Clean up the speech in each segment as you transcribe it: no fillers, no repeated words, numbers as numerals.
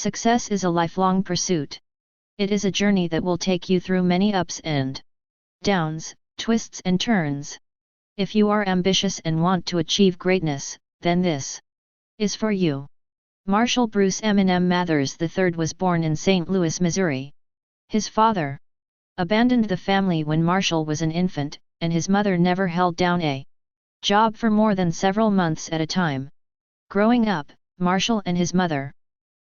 Success is a lifelong pursuit. It is a journey that will take you through many ups and downs, twists and turns. If you are ambitious and want to achieve greatness, then this is for you. Marshall Bruce Eminem Mathers III was born in St. Louis, Missouri. His father abandoned the family when Marshall was an infant, and his mother never held down a job for more than several months at a time. Growing up, Marshall and his mother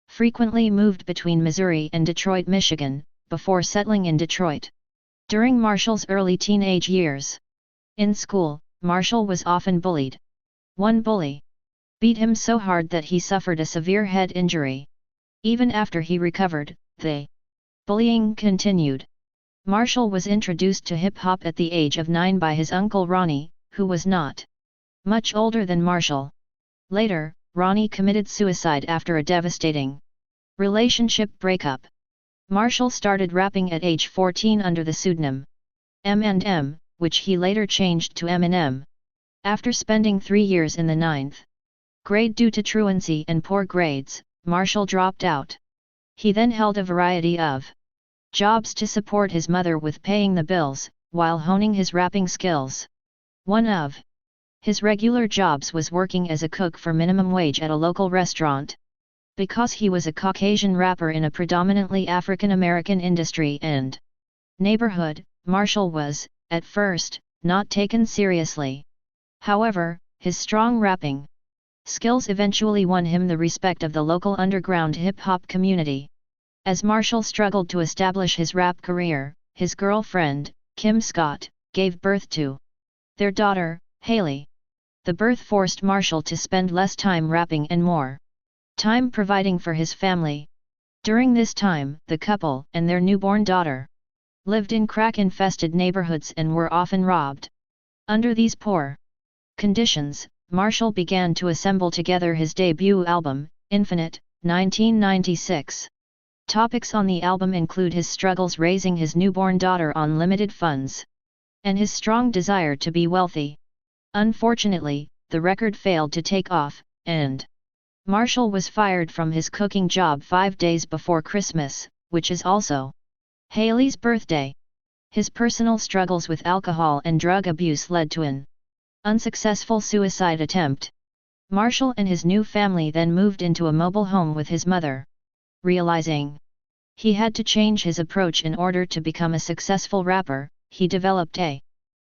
frequently moved between Missouri and Detroit, Michigan, before settling in Detroit. During Marshall's early teenage years in school, Marshall was often bullied. One bully beat him so hard that he suffered a severe head injury. Even after he recovered, the bullying continued. Marshall was introduced to hip-hop at the age of 9 by his uncle Ronnie, who was not much older than Marshall. Later, Ronnie committed suicide after a devastating relationship breakup. Marshall started rapping at age 14 under the pseudonym M&M, which he later changed to Eminem. After spending 3 years in the 9th grade due to truancy and poor grades, Marshall dropped out. He then held a variety of jobs to support his mother with paying the bills, while honing his rapping skills. One of his regular jobs was working as a cook for minimum wage at a local restaurant. Because he was a Caucasian rapper in a predominantly African American industry and neighborhood, Marshall was, at first, not taken seriously. However, his strong rapping skills eventually won him the respect of the local underground hip-hop community. As Marshall struggled to establish his rap career, his girlfriend, Kim Scott, gave birth to their daughter, Haley. The birth forced Marshall to spend less time rapping and more time providing for his family. During this time, the couple and their newborn daughter lived in crack-infested neighborhoods and were often robbed. Under these poor conditions, Marshall began to assemble together his debut album, Infinite, 1996. Topics on the album include his struggles raising his newborn daughter on limited funds and his strong desire to be wealthy. Unfortunately, the record failed to take off, and Marshall was fired from his cooking job 5 days before Christmas, which is also Haley's birthday. His personal struggles with alcohol and drug abuse led to an unsuccessful suicide attempt. Marshall and his new family then moved into a mobile home with his mother. Realizing he had to change his approach in order to become a successful rapper, he developed a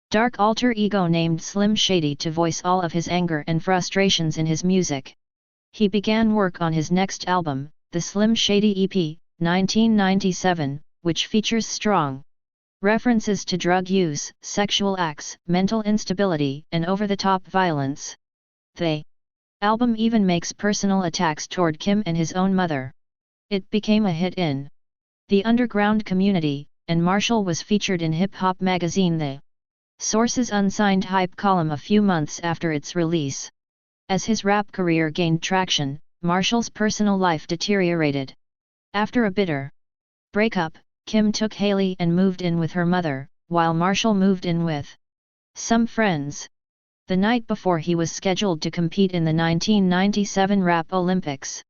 dark alter ego named Slim Shady to voice all of his anger and frustrations in his music. He began work on his next album, the Slim Shady EP, 1997, which features strong references to drug use, sexual acts, mental instability, and over-the-top violence. The album even makes personal attacks toward Kim and his own mother. It became a hit in the underground community, and Marshall was featured in hip-hop magazine The Source's unsigned hype column a few months after its release. As his rap career gained traction, Marshall's personal life deteriorated. After a bitter breakup, Kim took Haley and moved in with her mother, while Marshall moved in with some friends. The night before he was scheduled to compete in the 1997 Rap Olympics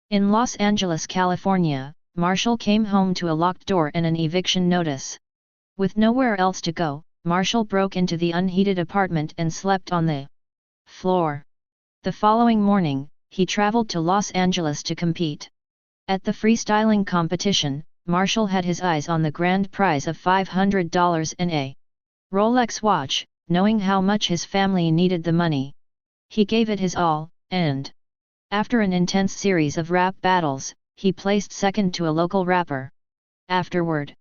in Los Angeles, California, Marshall came home to a locked door and an eviction notice. With nowhere else to go, Marshall broke into the unheated apartment and slept on the floor. The following morning, he traveled to Los Angeles to compete. At the freestyling competition, Marshall had his eyes on the grand prize of $500 and a Rolex watch, knowing how much his family needed the money. He gave it his all, and after an intense series of rap battles, he placed second to a local rapper. Afterward,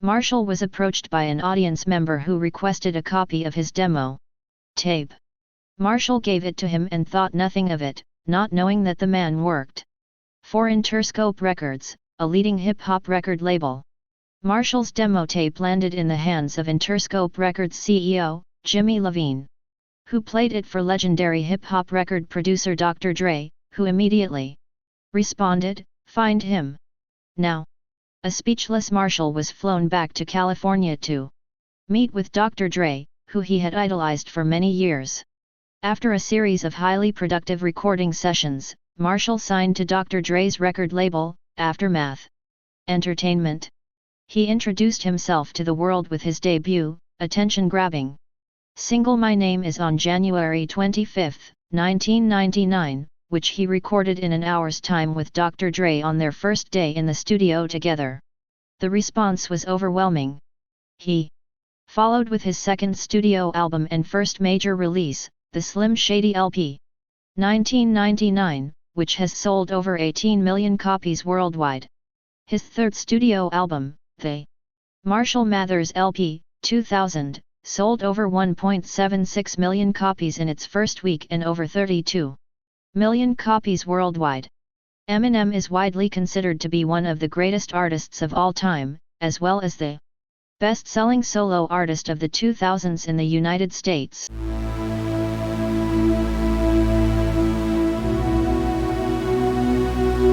Marshall was approached by an audience member who requested a copy of his demo tape. Marshall gave it to him and thought nothing of it, not knowing that the man worked for Interscope Records, a leading hip-hop record label. Marshall's demo tape landed in the hands of Interscope Records CEO, Jimmy Iovine, who played it for legendary hip-hop record producer Dr. Dre, who immediately responded, "Find him now." A speechless Marshall was flown back to California to meet with Dr. Dre, who he had idolized for many years. After a series of highly productive recording sessions, Marshall signed to Dr. Dre's record label, Aftermath. Entertainment. He introduced himself to the world with his debut, attention-grabbing single My Name Is on January 25, 1999, which he recorded in an hour's time with Dr. Dre on their first day in the studio together. The response was overwhelming. He followed with his second studio album and first major release, the Slim Shady LP. 1999, which has sold over 18 million copies worldwide. His third studio album, the Marshall Mathers LP, 2000, sold over 1.76 million copies in its first week and over 32 million copies worldwide. Eminem is widely considered to be one of the greatest artists of all time, as well as the best-selling solo artist of the 2000s in the United States.